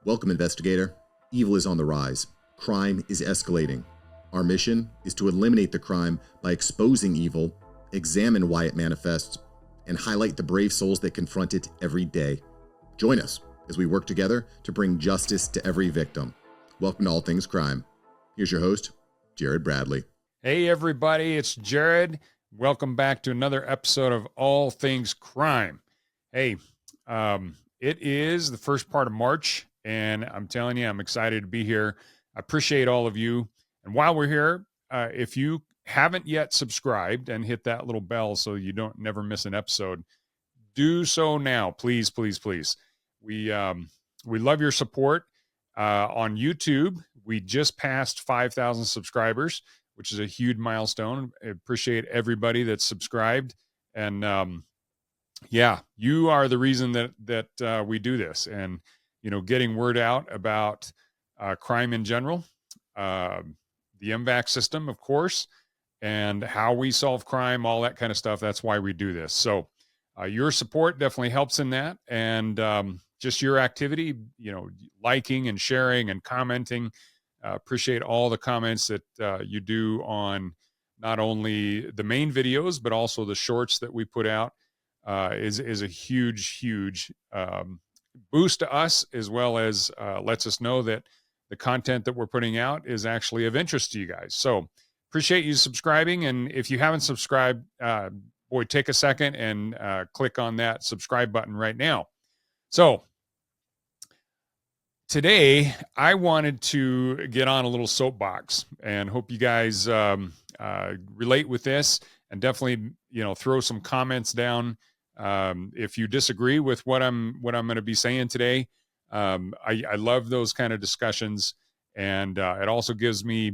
Welcome, investigator. Evil is on the rise. Crime is escalating. Our mission is to eliminate the crime by exposing evil, examine why it manifests, and highlight the brave souls that confront it every day. Join us as we work together to bring justice to every victim. Welcome to All Things Crime. Here's your host, Jared Bradley. Hey, everybody, it's Jared. Welcome back to another episode of All Things Crime. Hey, it is the first part of March, and I'm telling you, I'm excited to be here. I appreciate all of you. And while we're here, if you haven't yet subscribed and hit that little bell so you don't never miss an episode, do so now, please, please, please. We love your support on YouTube. We just passed 5,000 subscribers, which is a huge milestone. I appreciate everybody that's subscribed. And yeah, you are the reason that we do this. And, you know, getting word out about crime in general, the MVAC system, of course, and how we solve crime, all that kind of stuff. That's why we do this. So your support definitely helps in that. And just your activity, you know, liking and sharing and commenting. Appreciate all the comments that you do on not only the main videos, but also the shorts that we put out. Is a huge boost to us, as well as lets us know that the content that we're putting out is actually of interest to you guys. So appreciate you subscribing. And if you haven't subscribed, boy, take a second and click on that subscribe button right now. So today I wanted to get on a little soapbox and hope you guys relate with this, and definitely, you know, throw some comments down. If you disagree with what I'm going to be saying today, I love those kind of discussions, and it also gives me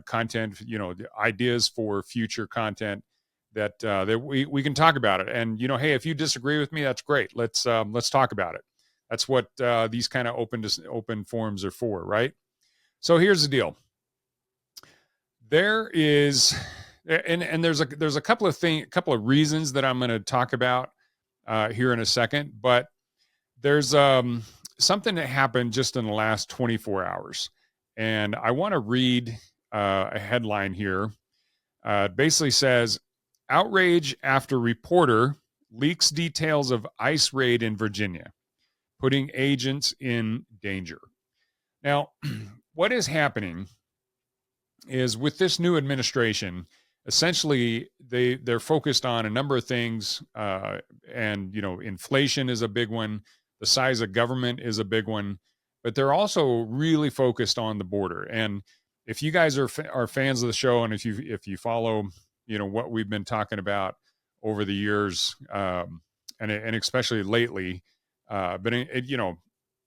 content, you know, ideas for future content that we can talk about it. And, you know, hey, if you disagree with me, that's great. Let's talk about it. That's what these kind of open forums are for, right? So here's the deal. There is, and there's a couple of reasons that I'm going to talk about here in a second, but there's something that happened just in the last 24 hours. And I want to read a headline here. It basically says, outrage after reporter leaks details of ICE raid in Virginia, putting agents in danger. Now, what is happening is, with this new administration, essentially they're focused on a number of things, and, you know, inflation is a big one, the size of government is a big one, but they're also really focused on the border. And if you guys are fans of the show, and if you follow, you know, what we've been talking about over the years, and especially lately, but you know,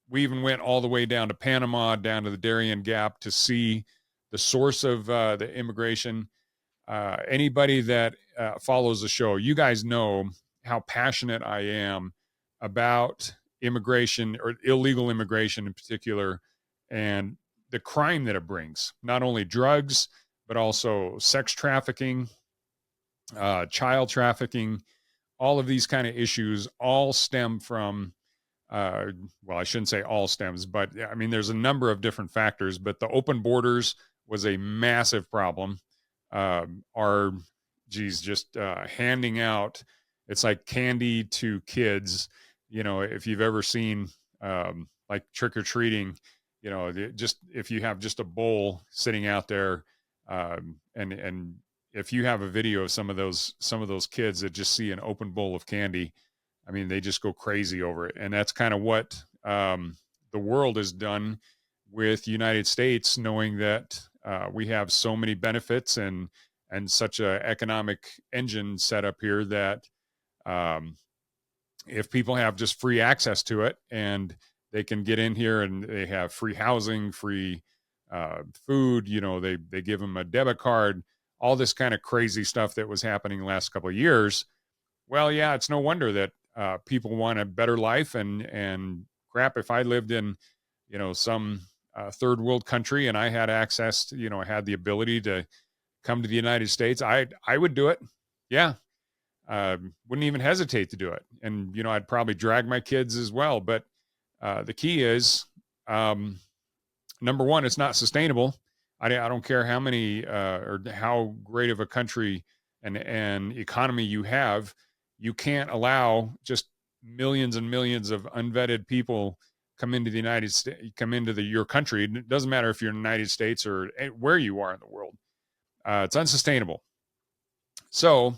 we even went all the way down to Panama, down to the Darien Gap, to see the source of the immigration. Anybody that follows the show, you guys know how passionate I am about immigration, or illegal immigration in particular, and the crime that it brings. Not only drugs, but also sex trafficking, child trafficking. All of these kind of issues all stem from, well, I shouldn't say all stems, but I mean, there's a number of different factors, but the open borders was a massive problem. Just handing out, it's like candy to kids. You know, if you've ever seen like trick or treating, you know, just if you have just a bowl sitting out there, and if you have a video of some of those kids that just see an open bowl of candy, I mean, they just go crazy over it. And that's kind of what the world has done with the United States, knowing that we have so many benefits and such a economic engine set up here that if people have just free access to it, and they can get in here and they have free housing, free food, you know, they give them a debit card, all this kind of crazy stuff that was happening the last couple of years. Well, yeah, it's no wonder that people want a better life, and crap, if I lived in, you know, some third world country and I had access to, you know, I had the ability to come to the United States, I would do it. Yeah. Wouldn't even hesitate to do it. And, you know, I'd probably drag my kids as well. But the key is, Number one, it's not sustainable. I don't care how many or how great of a country and economy you have. You can't allow just millions and millions of unvetted people come into the United States, come into your country. It doesn't matter if you're in the United States or where you are in the world. It's unsustainable. So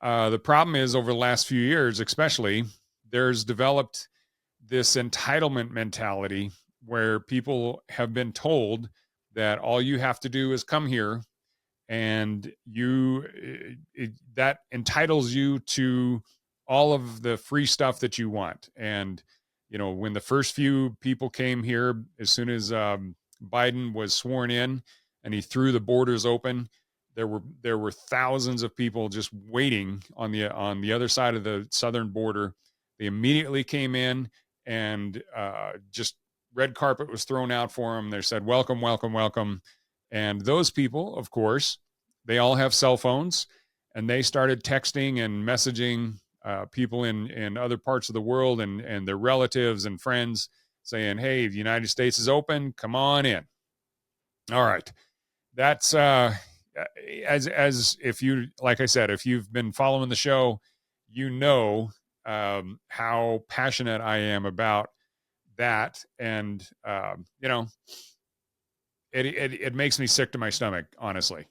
the problem is, over the last few years, especially, there's developed this entitlement mentality where people have been told that all you have to do is come here, and that entitles you to all of the free stuff that you want. And when the first few people came here, as soon as Biden was sworn in and he threw the borders open, there were thousands of people just waiting on the other side of the southern border. They immediately came in, and just red carpet was thrown out for them. They said, welcome, welcome, welcome. And those people, of course, they all have cell phones, and they started texting and messaging people in other parts of the world and their relatives and friends saying, hey, the United States is open. Come on in. All right. That's as if you, like I said, if you've been following the show, how passionate I am about that. And, it makes me sick to my stomach, honestly.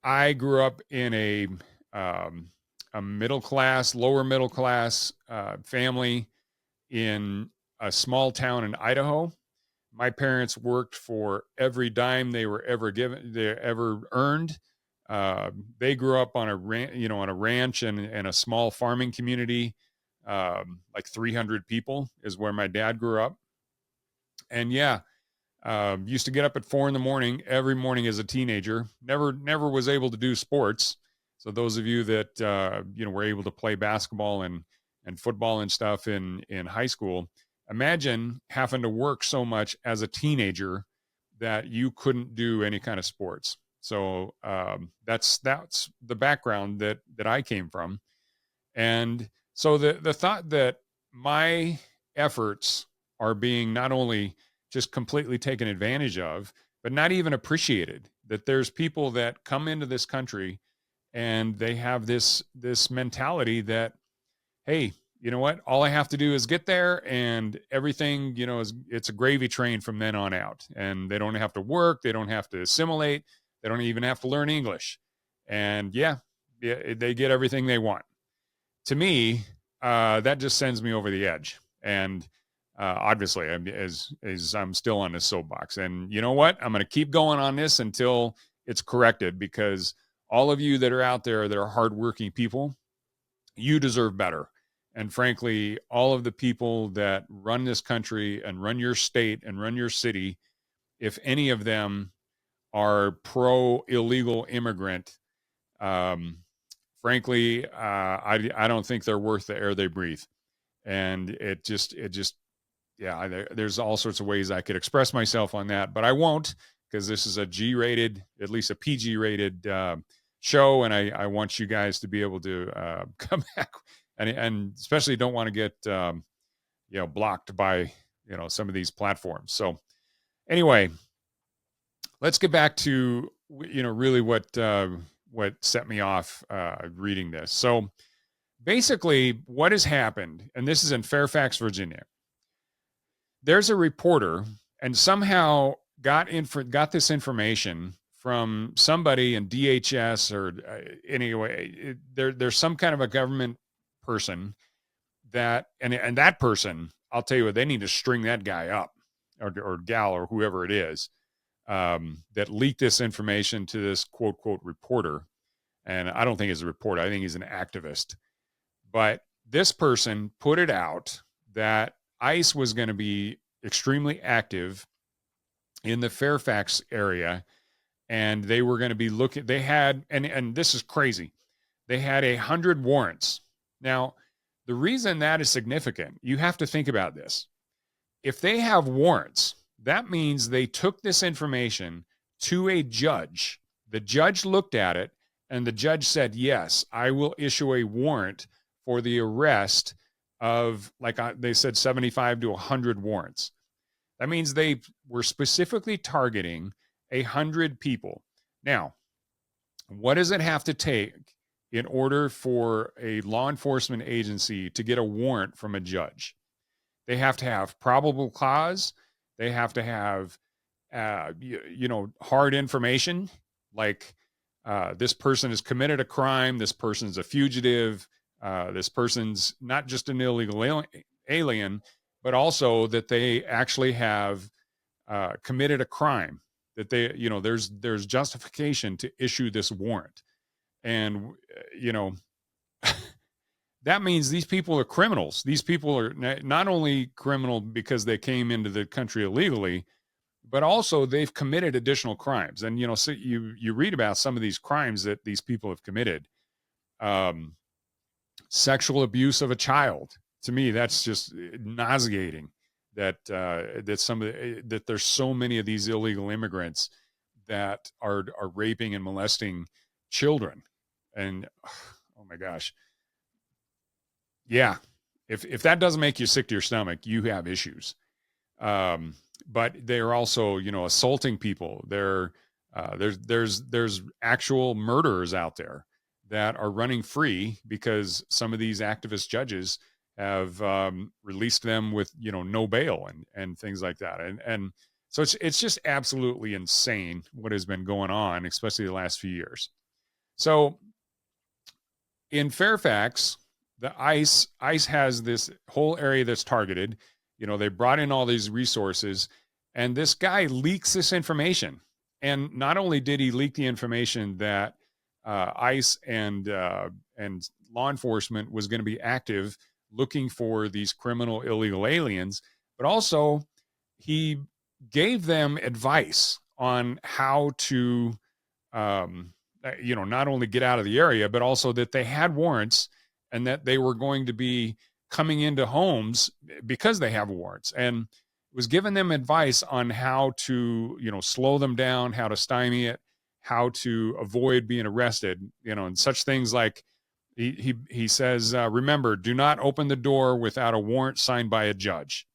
I grew up in a middle class, lower middle class family in a small town in Idaho. My parents worked for every dime they ever earned. They grew up on a ranch and a small farming community. Like 300 people is where my dad grew up. And used to get up at 4 a.m. every morning as a teenager. Never was able to do sports. So those of you that were able to play basketball and football and stuff in high school, imagine having to work so much as a teenager that you couldn't do any kind of sports. So that's the background that I came from. And so the thought that my efforts are being not only just completely taken advantage of, but not even appreciated, that there's people that come into this country and they have this mentality that, hey, you know what? All I have to do is get there, and everything, it's a gravy train from then on out. And they don't have to work. They don't have to assimilate. They don't even have to learn English. And they get everything they want. To me, that just sends me over the edge. And obviously, as I'm still on this soapbox. And you know what? I'm going to keep going on this until it's corrected, because all of you that are out there that are hardworking people, you deserve better. And frankly, all of the people that run this country and run your state and run your city, if any of them are pro illegal immigrant, frankly, I don't think they're worth the air they breathe. And there's all sorts of ways I could express myself on that, but I won't, because this is a G-rated, at least a PG-rated show, and I want you guys to be able to come back, and especially don't want to get blocked by some of these platforms. So anyway, let's get back to really what set me off reading this. So basically, what has happened, and this is in Fairfax, Virginia. There's a reporter, and somehow got this information from somebody in DHS or anyway. There's some kind of a government person that, and that person, I'll tell you what, they need to string that guy up or gal or whoever it is that leaked this information to this quote reporter. And I don't think he's a reporter. I think he's an activist. But this person put it out that ICE was going to be extremely active in the Fairfax area, and they were going to be looking. They had, and this is crazy, they had 100 warrants. Now, the reason that is significant, you have to think about this. If they have warrants, that means they took this information to a judge. The judge looked at it, and the judge said, yes, I will issue a warrant for the arrest of, they said, 75 to 100 warrants. That means they were specifically targeting 100 people. Now, what does it have to take in order for a law enforcement agency to get a warrant from a judge? They have to have probable cause. They have to have, hard information like this person has committed a crime. This person's a fugitive. This person's not just an illegal alien, but also that they actually have committed a crime. That there's justification to issue this warrant, and that means these people are criminals. These people are not only criminal because they came into the country illegally, but also they've committed additional crimes. And so you read about some of these crimes that these people have committed. Sexual abuse of a child. To me, that's just nauseating. That that there's so many of these illegal immigrants that are raping and molesting children. And oh my gosh. Yeah. If that doesn't make you sick to your stomach, you have issues. But they're also, assaulting people. There's actual murderers out there that are running free because some of these activist judges have released them with, no bail and things like that. And so it's just absolutely insane what has been going on, especially the last few years. So in Fairfax, the ICE has this whole area that's targeted. They brought in all these resources, and this guy leaks this information. And not only did he leak the information that ICE and law enforcement was going to be active looking for these criminal illegal aliens, but also he gave them advice on how to, not only get out of the area, but also that they had warrants and that they were going to be coming into homes because they have warrants, and was giving them advice on how to, slow them down, how to stymie it, how to avoid being arrested, and such things like he says, remember, do not open the door without a warrant signed by a judge.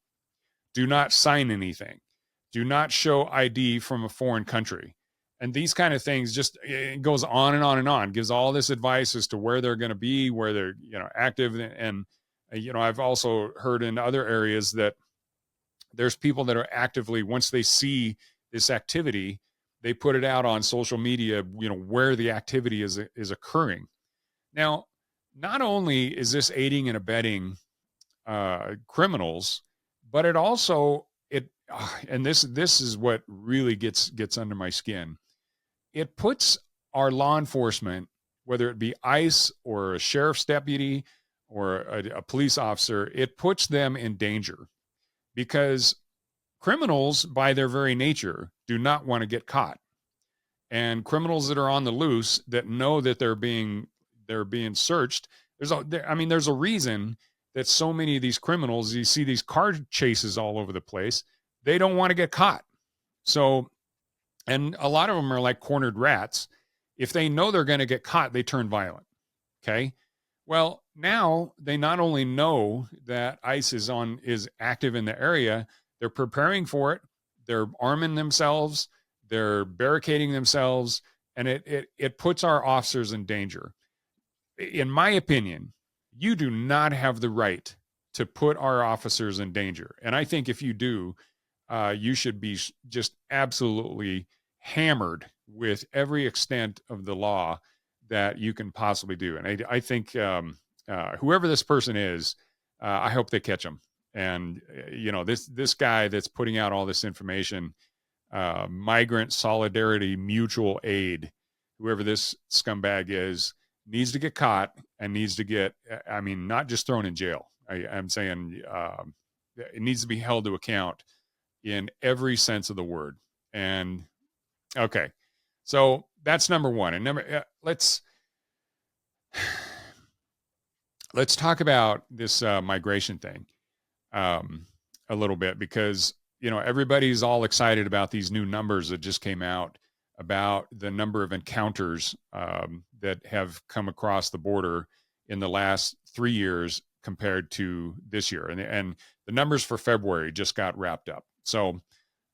Do not sign anything. Do not show ID from a foreign country. And these kind of things, just it goes on and on and on, gives all this advice as to where they're going to be, where they're, active. And, I've also heard in other areas that there's people that are actively, once they see this activity, they put it out on social media, where the activity is occurring. Now, not only is this aiding and abetting criminals, but it also, and this is what really gets under my skin. It puts our law enforcement, whether it be ICE or a sheriff's deputy or a police officer, it puts them in danger, because criminals, by their very nature, do not want to get caught. And criminals that are on the loose, that know that they're being searched, there's a reason that so many of these criminals, you see these car chases all over the place, they don't want to get caught. So, and a lot of them are like cornered rats. If they know they're going to get caught, they turn violent. Okay. Well, now they not only know that ICE is active in the area, they're preparing for it. They're arming themselves. They're barricading themselves, and it puts our officers in danger. In my opinion, you do not have the right to put our officers in danger. And I think if you do, you should be just absolutely hammered with every extent of the law that you can possibly do. And I think whoever this person is, I hope they catch him. And this guy that's putting out all this information, Migrant Solidarity Mutual Aid, whoever this scumbag is, needs to get caught and needs to get, not just thrown in jail. I'm saying it needs to be held to account in every sense of the word. And okay, so that's number one. And let's talk about this migration thing a little bit, because everybody's all excited about these new numbers that just came out about the number of encounters that have come across the border in the last 3 years compared to this year. And the numbers for February just got wrapped up. So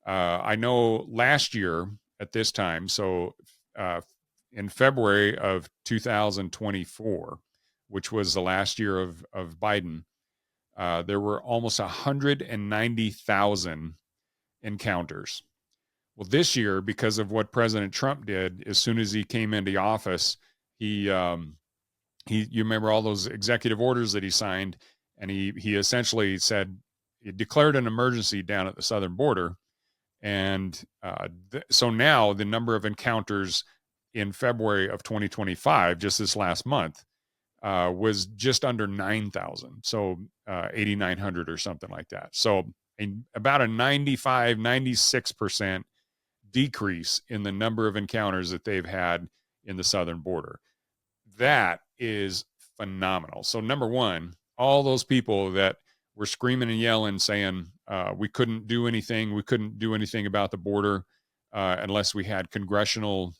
I know last year at this time, so in February of 2024, which was the last year of Biden, there were almost 190,000 encounters. Well, this year, because of what President Trump did, as soon as he came into office, he you remember all those executive orders that he signed, and he essentially said he declared an emergency down at the southern border, and so now the number of encounters in February of 2025, just this last month, was just under 9,000, so 8,900 or something like that. So about a 95, 96% decrease in the number of encounters that they've had in the southern border. That is phenomenal. So number one, all those people that were screaming and yelling, saying we couldn't do anything about the border unless we had congressional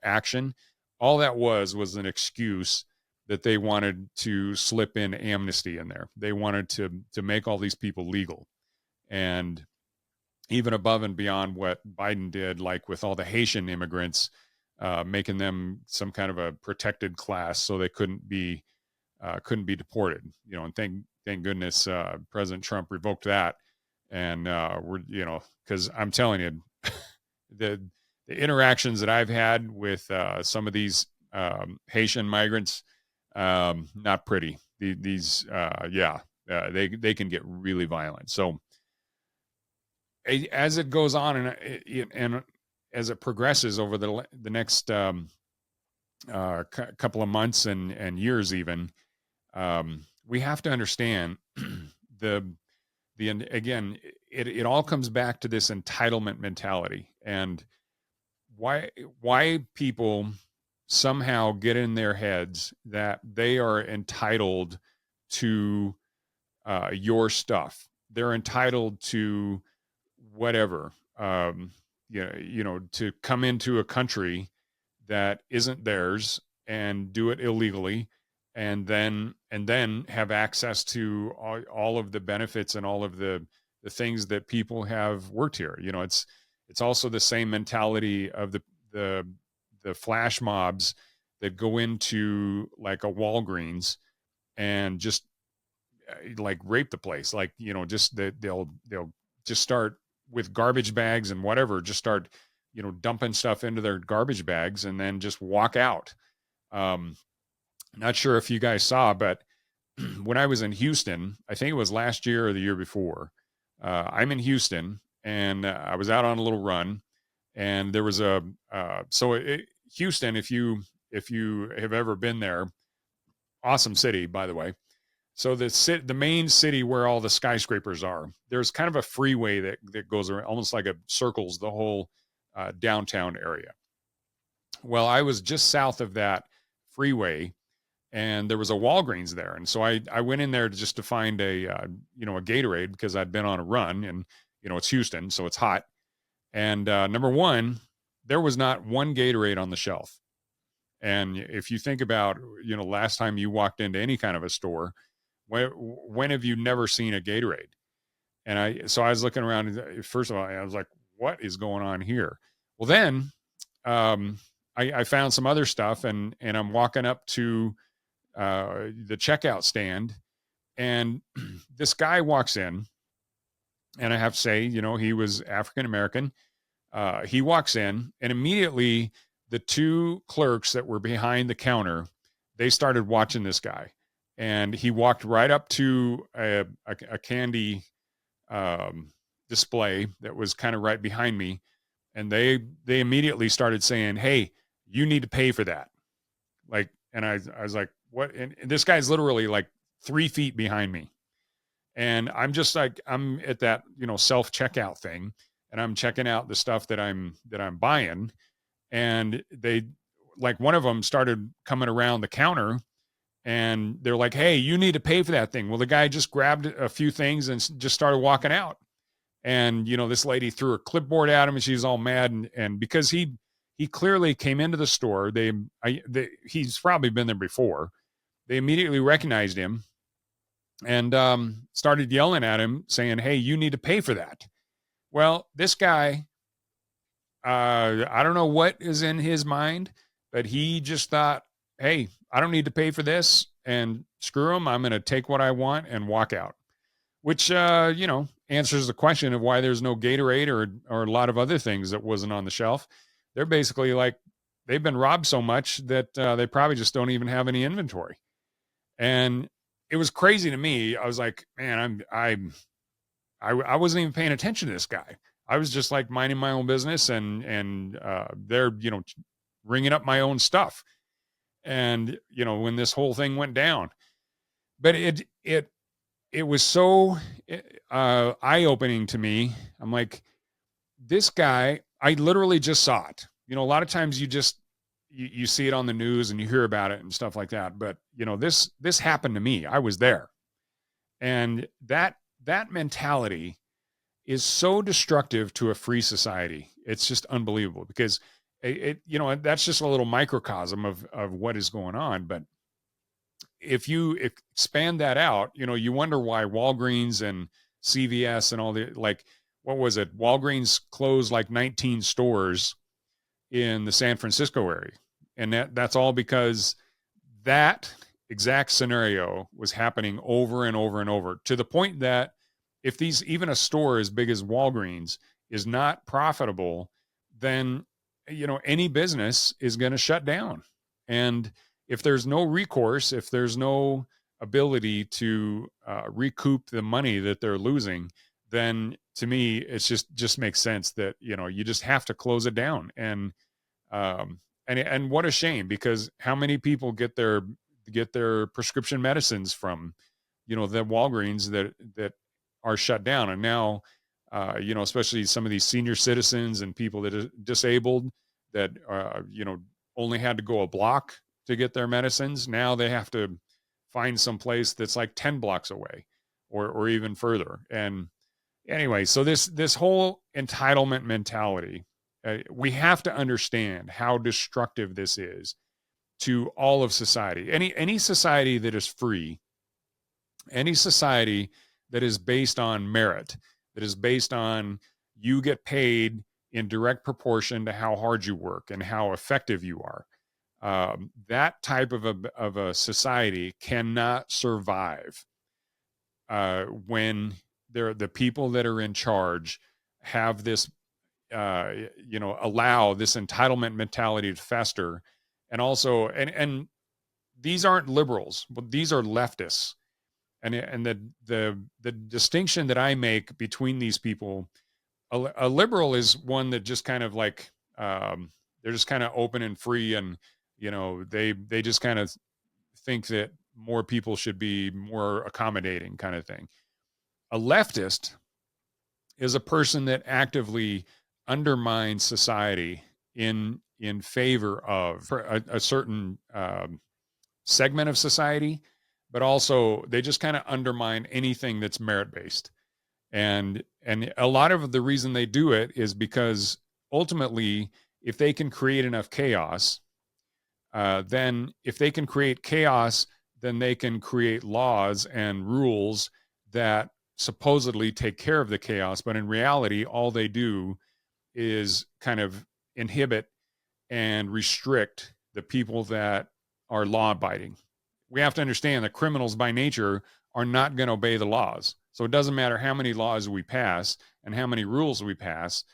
action. All that was an excuse that they wanted to slip in amnesty in there. They wanted to make all these people legal. And even above and beyond what Biden did, like with all the Haitian immigrants, making them some kind of a protected class so they couldn't be deported. And thank goodness President Trump revoked that. And because I'm telling you, the interactions that I've had with some of these Haitian migrants, not pretty. They can get really violent. So as it goes on and as it progresses over the next couple of months and years, even, we have to understand again, it all comes back to this entitlement mentality, and why people somehow get in their heads that they are entitled to your stuff. They're entitled to whatever, to come into a country that isn't theirs and do it illegally, and then have access to all of the benefits and all of the things that people have worked here. It's also the same mentality of the flash mobs that go into like a Walgreens and just like rape the place. Like, just they'll just start with garbage bags and whatever, just start, dumping stuff into their garbage bags and then just walk out. Not sure if you guys saw, but when I was in Houston, I think it was last year or the year before, I'm in Houston and I was out on a little run, and there was Houston, if you have ever been there, awesome city, by the way. So the main city where all the skyscrapers are, there's kind of a freeway that goes around, almost like it circles the whole downtown area. Well, I was just south of that freeway, and there was a Walgreens there, and so I went in there just to find a Gatorade, because I'd been on a run, and it's Houston, so it's hot. And number one, there was not one Gatorade on the shelf. And if you think about last time you walked into any kind of a store, when have you never seen a Gatorade? And I was looking around, and first of all, I was like, what is going on here? Well, then I found some other stuff, and I'm walking up to the checkout stand, and this guy walks in, and I have to say, he was African American. He walks in, and immediately the two clerks that were behind the counter, they started watching this guy. And he walked right up to a candy display that was kind of right behind me. And they immediately started saying, "Hey, you need to pay for that." Like, and I was like, what? And this guy's literally like 3 feet behind me. And I'm just like, I'm at that, self checkout thing, and I'm checking out the stuff that I'm buying. And they, like, one of them started coming around the counter, and they're like, "Hey, you need to pay for that thing." Well, the guy just grabbed a few things and just started walking out. And, this lady threw a clipboard at him, and she's all mad. And because he clearly came into the store, he's probably been there before. They immediately recognized him and started yelling at him, saying, "Hey, you need to pay for that." Well, this guy, I don't know what is in his mind, but he just thought, hey, I don't need to pay for this, and screw him. I'm going to take what I want and walk out, which, answers the question of why there's no Gatorade or a lot of other things that wasn't on the shelf. They're basically like, they've been robbed so much that they probably just don't even have any inventory. And it was crazy to me. I was like, man, I wasn't even paying attention to this guy. I was just like minding my own business and they're, ringing up my own stuff. And, when this whole thing went down, but it was so eye opening to me. I'm like, this guy, I literally just saw it. A lot of times you see it on the news and you hear about it and stuff like that. But this happened to me. I was there. And that mentality is so destructive to a free society. It's just unbelievable because that's just a little microcosm of what is going on. But if you expand that out, you wonder why Walgreens and CVS and all the, like, what was it? Walgreens closed like 19 stores in the San Francisco area. And that's all because that exact scenario was happening over and over and over, to the point that if even a store as big as Walgreens is not profitable, then any business is going to shut down. And if there's no recourse, if there's no ability to recoup the money that they're losing, then to me it's just makes sense that you just have to close it down. And what a shame, because how many people get their prescription medicines from the Walgreens that are shut down. And now especially some of these senior citizens and people that are disabled that only had to go a block to get their medicines, now they have to find some place that's like 10 blocks away or even further. And anyway, so this whole entitlement mentality, we have to understand how destructive this is to all of society. Any society that is free, any society that is based on merit, that is based on you get paid in direct proportion to how hard you work and how effective you are. That type of a society cannot survive when the people that are in charge have this, allow this entitlement mentality to fester. And also, and these aren't liberals, but these are leftists. And the distinction that I make between these people, a liberal is one that just kind of like, they're just kind of open and free, and they just kind of think that more people should be more accommodating, kind of thing. A leftist is a person that actively undermines society in favor of a certain segment of society, but also they just kind of undermine anything that's merit based. And a lot of the reason they do it is because ultimately, if they can create enough chaos, then if they can create chaos, then they can create laws and rules that supposedly take care of the chaos. But in reality, all they do is kind of inhibit and restrict the people that are law abiding. We have to understand that criminals by nature are not going to obey the laws. So it doesn't matter how many laws we pass and how many rules we pass,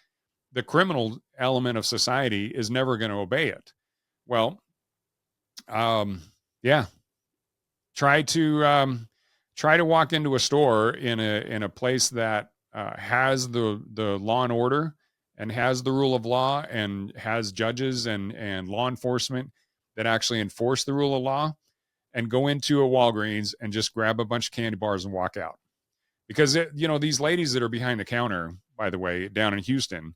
the criminal element of society is never going to obey it. Well, yeah, try to walk into a store in a place that has the law and order and has the rule of law and has judges and law enforcement that actually enforce the rule of law, and go into a Walgreens and just grab a bunch of candy bars and walk out. Because these ladies that are behind the counter, by the way, down in Houston,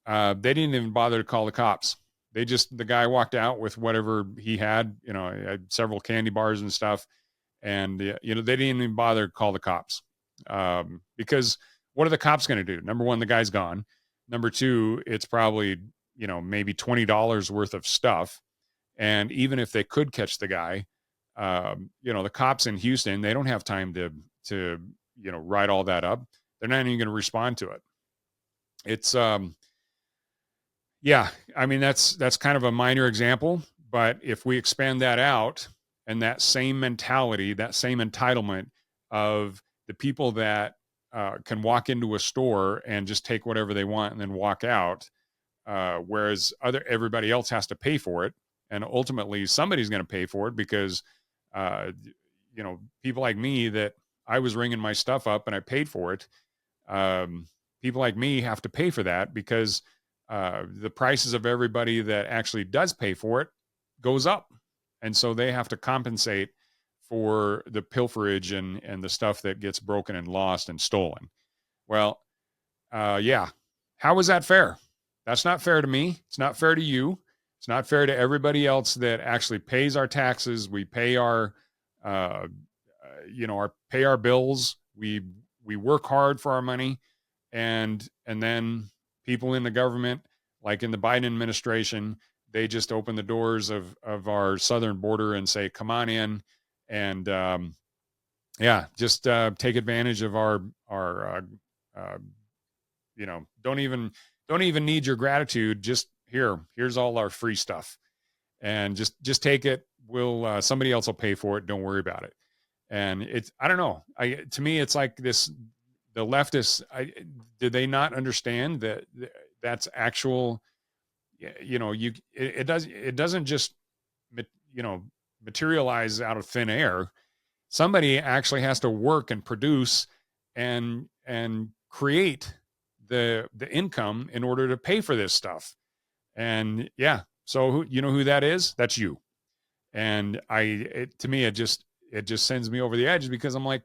they didn't even bother to call the cops. The guy walked out with whatever he had, had several candy bars and stuff. And, they didn't even bother to call the cops. Because what are the cops going to do? Number one, the guy's gone. Number two, it's probably, maybe $20 worth of stuff. And even if they could catch the guy, the cops in Houston, they don't have time to write all that up. They're not even going to respond to it. It's yeah, I mean that's kind of a minor example, but if we expand that out, and that same mentality, that same entitlement of the people that can walk into a store and just take whatever they want and then walk out, whereas everybody else has to pay for it, and ultimately somebody's going to pay for it because uh, people like me, that I was ringing my stuff up and I paid for it. Um, People like me have to pay for that because the prices of everybody that actually does pay for it goes up, and so they have to compensate for the pilferage and the stuff that gets broken and lost and stolen. Well, yeah, how is that fair? That's not fair to me. It's not fair to you. It's not fair to everybody else that actually pays our taxes. We pay uh, pay our bills. We work hard for our money, and then people in the government, like in the Biden administration, they just open the doors of our southern border and say, "Come on in," and yeah, just take advantage of our uh, don't even need your gratitude. Just here's all our free stuff, and just take it. We'll somebody else will pay for it. Don't worry about it. And it's, I don't know, to me it's like this, the leftists, did they not understand that that's actual, it doesn't just materialize out of thin air. Somebody actually has to work and produce and create the income in order to pay for this stuff. And yeah, so who that is? That's you. And to me, it just sends me over the edge, because I'm like,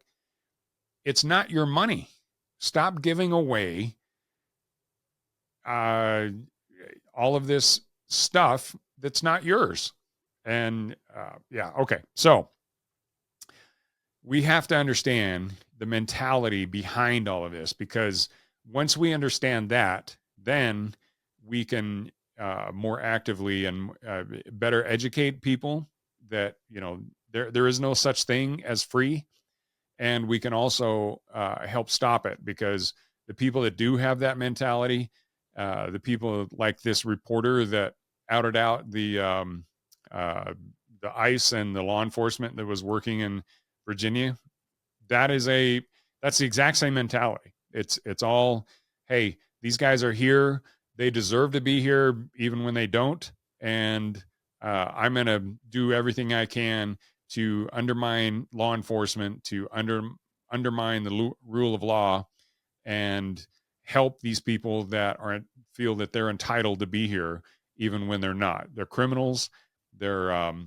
it's not your money. Stop giving away uh, all of this stuff that's not yours. And yeah, okay. So we have to understand the mentality behind all of this, because once we understand that, then we can more actively and better educate people that there is no such thing as free, and we can also help stop it, because the people that do have that mentality, the people like this reporter that outed out uh, the ICE and the law enforcement that was working in Virginia, that's the exact same mentality. It's all, hey, these guys are here, they deserve to be here even when they don't, and I'm going to do everything I can to undermine law enforcement, to undermine the rule of law, and help these people that feel that they're entitled to be here even when they're not. They're criminals. They're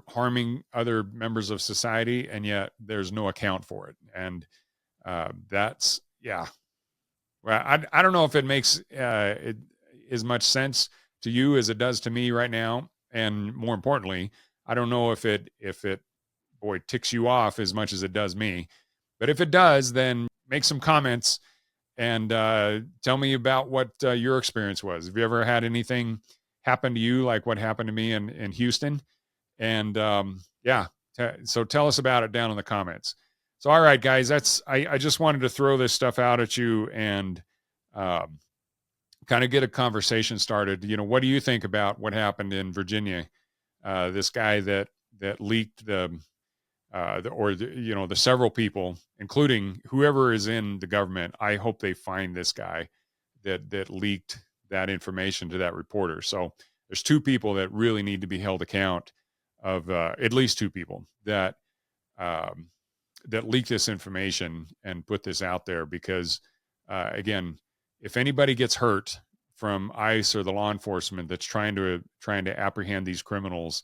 harming other members of society, and yet there's no account for it. And that's, yeah. Well, I don't know if it makes as much sense to you as it does to me right now. And more importantly, I don't know if it boy, ticks you off as much as it does me. But if it does, then make some comments and tell me about what your experience was. Have you ever had anything happen to you like what happened to me in Houston? And yeah, so tell us about it down in the comments. So, all right, guys, I just wanted to throw this stuff out at you and kind of get a conversation started. What do you think about what happened in Virginia? This guy that leaked the several people, including whoever is in the government. I hope they find this guy that leaked that information to that reporter. So there's two people that really need to be held account of, at least two people that leaked this information and put this out there, because again, if anybody gets hurt from ICE or the law enforcement that's trying to apprehend these criminals,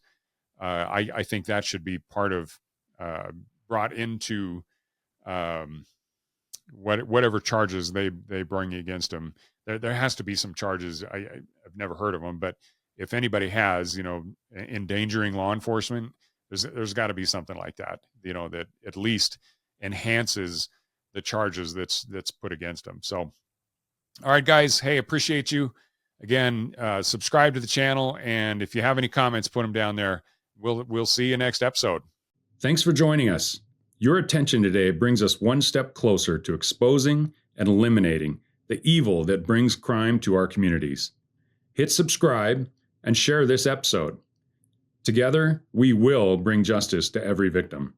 I think that should be part of brought into whatever charges they bring against them. There has to be some charges. I've never heard of them, but if anybody has, endangering law enforcement, there's got to be something like that, that at least enhances the charges that's put against them. So, all right, guys. Hey, appreciate you. Again, subscribe to the channel, and if you have any comments, put them down there. We'll see you next episode. Thanks for joining us. Your attention today brings us one step closer to exposing and eliminating the evil that brings crime to our communities. Hit subscribe and share this episode. Together, we will bring justice to every victim.